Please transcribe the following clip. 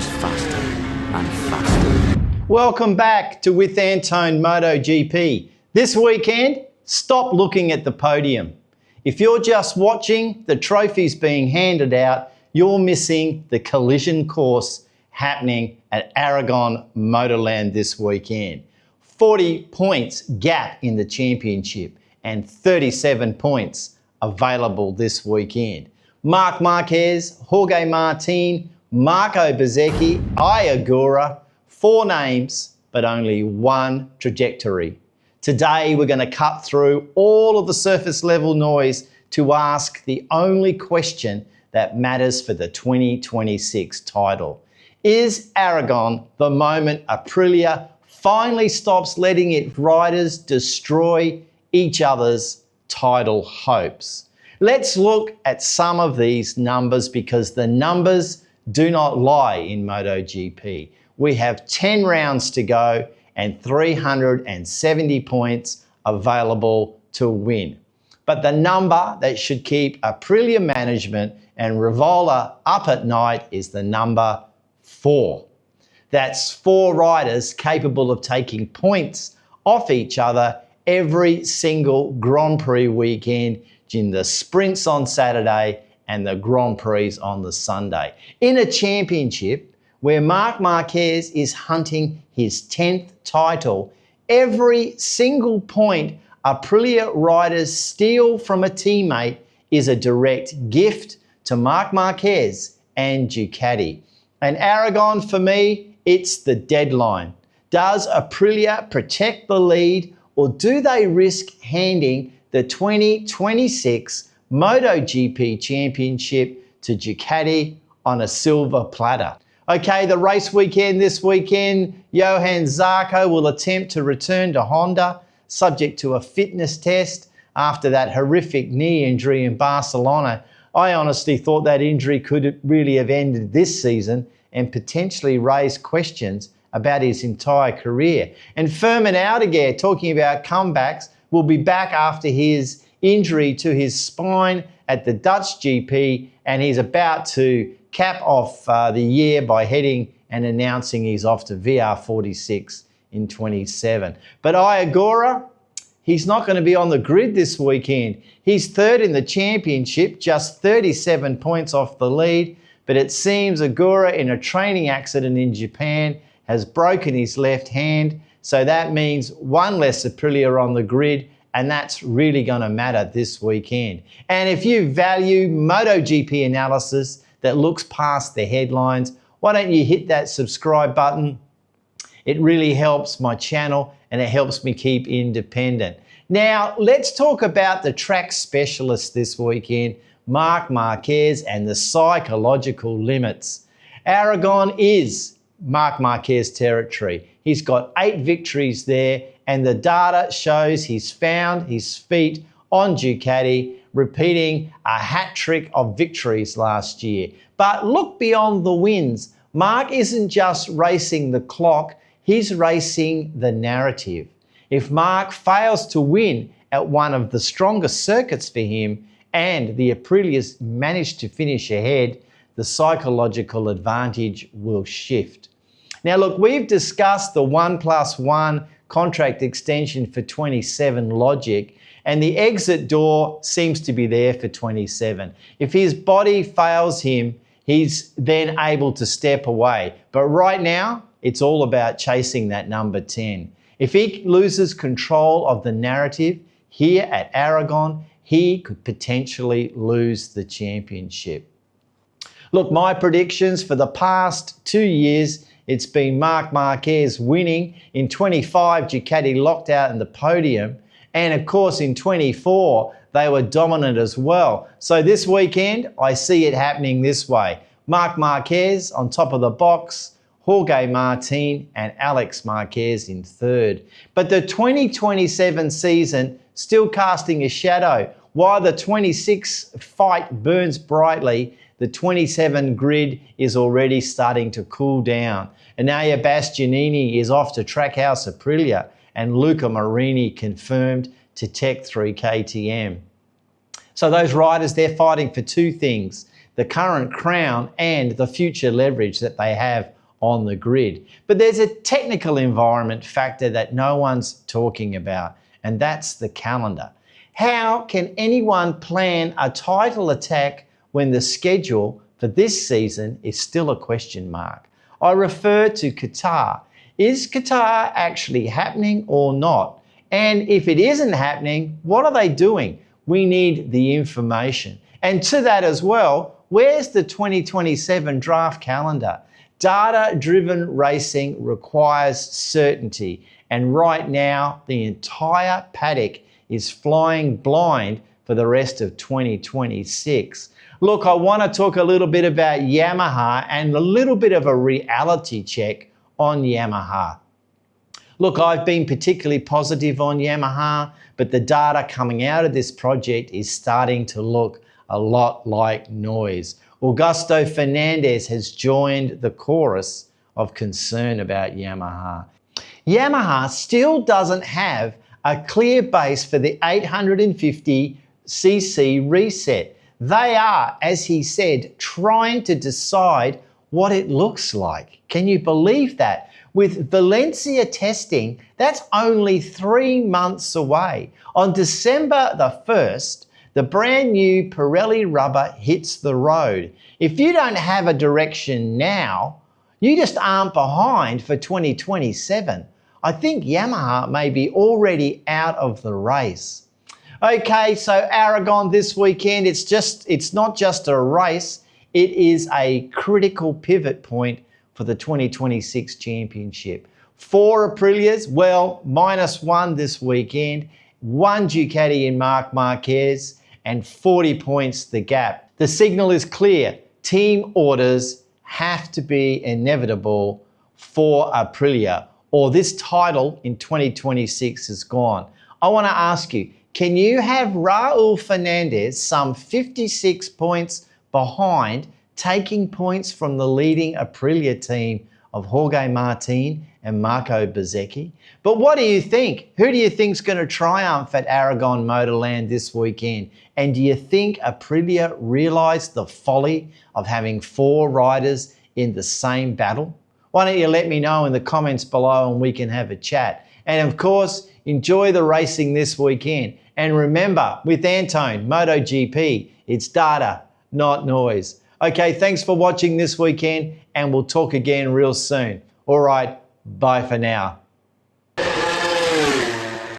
goes faster and faster. Welcome back to With Antone MotoGP. This weekend, stop looking at the podium. If you're just watching the trophies being handed out, you're missing the collision course happening at Aragon Motorland this weekend. 40 points gap in the championship and 37 points available this weekend. Marc Márquez, Jorge Martin, Marco Bezzecchi, Ogura, 4 names, but only one trajectory. Today, we're going to cut through all of the surface level noise to ask the only question that matters for the 2026 title. Is Aragon the moment Aprilia finally stops letting its riders destroy each other's title hopes? Let's look at some of these numbers because the numbers do not lie in MotoGP. We have 10 rounds to go and 370 points available to win. But the number that should keep Aprilia management and Rivola up at night is the number 4. That's 4 riders capable of taking points off each other every single Grand Prix weekend in the sprints on Saturday and the Grand Prix on the Sunday. In a championship where Marc Márquez is hunting his 10th title, every single point Aprilia riders steal from a teammate is a direct gift to Marc Márquez and Ducati. And Aragon, for me, it's the deadline. Does Aprilia protect the lead or do they risk handing the 2026 MotoGP Championship to Ducati on a silver platter? Okay, the race weekend this weekend, Johann Zarco will attempt to return to Honda, subject to a fitness test after that horrific knee injury in Barcelona. I honestly thought that injury could really have ended this season and potentially raised questions about his entire career. And Fermin Aldeguer, talking about comebacks, will be back after his injury to his spine at the Dutch GP, and he's about to cap off the year by heading and announcing he's off to VR46 in 27. But Ogura, he's not going to be on the grid this weekend. He's 3rd in the championship, just 37 points off the lead, but it seems Ogura, in a training accident in Japan, has broken his left hand, so that means one less Aprilia on the grid, and that's really going to matter this weekend. And if you value MotoGP analysis that looks past the headlines, why don't you hit that subscribe button? It really helps my channel and it helps me keep independent. Now, let's talk about the track specialist this weekend, Marc Márquez, and the psychological limits. Aragon is Marc Márquez territory. He's got 8 victories there, and the data shows he's found his feet on Ducati, repeating a hat trick of victories last year. But look beyond the wins. Marc isn't just racing the clock, he's racing the narrative. If Marc fails to win at one of the strongest circuits for him and the Aprilias manage to finish ahead, the psychological advantage will shift. Now look, we've discussed the 1+1 contract extension for 27 logic, and the exit door seems to be there for 27. If his body fails him, he's then able to step away. But right now, it's all about chasing that number 10. If he loses control of the narrative here at Aragon, he could potentially lose the championship. Look, my predictions for the past 2 years, it's been Marc Márquez winning. In 25, Ducati locked out in the podium. And of course, in 24, they were dominant as well. So this weekend, I see it happening this way. Marc Márquez on top of the box, Jorge Martin and Alex Marquez in 3rd. But the 2027 season still casting a shadow. While the 26 fight burns brightly, the 27 grid is already starting to cool down. Enea Bastianini is off to Trackhouse Aprilia, and Luca Marini confirmed to Tech 3 KTM. So those riders, they're fighting for 2 things. the current crown and the future leverage that they have on the grid. But there's a technical environment factor that no one's talking about, and that's the calendar. How can anyone plan a title attack when the schedule for this season is still a question mark? I refer to Qatar. Is Qatar actually happening or not? And if it isn't happening, what are they doing? We need the information. And to that as well, where's the 2027 draft calendar? Data-driven racing requires certainty. And right now, the entire paddock is flying blind for the rest of 2026. Look, I want to talk a little bit about Yamaha and a little bit of a reality check on Yamaha. Look, I've been particularly positive on Yamaha, but the data coming out of this project is starting to look a lot like noise. Augusto Fernandez has joined the chorus of concern about Yamaha. Yamaha still doesn't have a clear base for the 850cc reset. They are, as he said, trying to decide what it looks like. Can you believe that? With Valencia testing, that's only 3 months away. On December the 1st, the brand new Pirelli rubber hits the road. If you don't have a direction now, you just aren't behind for 2027. I think Yamaha may be already out of the race. Okay, so Aragon this weekend, it's not just a race, it is a critical pivot point for the 2026 championship. 4 Aprilias, well, -1 this weekend, 1 Ducati in Marc Márquez, and 40 points the gap. The signal is clear. Team orders have to be inevitable for Aprilia, or this title in 2026 is gone. I want to ask you, can you have Raul Fernandez some 56 points behind, taking points from the leading Aprilia team of Jorge Martin and Marco Bezzecchi? But what do you think? Who do you think's going to triumph at Aragon Motorland this weekend? And do you think Aprilia realised the folly of having 4 riders in the same battle? Why don't you let me know in the comments below and we can have a chat. And of course, enjoy the racing this weekend. And remember, with Antone, MotoGP, it's data, not noise. Okay, thanks for watching this weekend and we'll talk again real soon. All right, bye for now.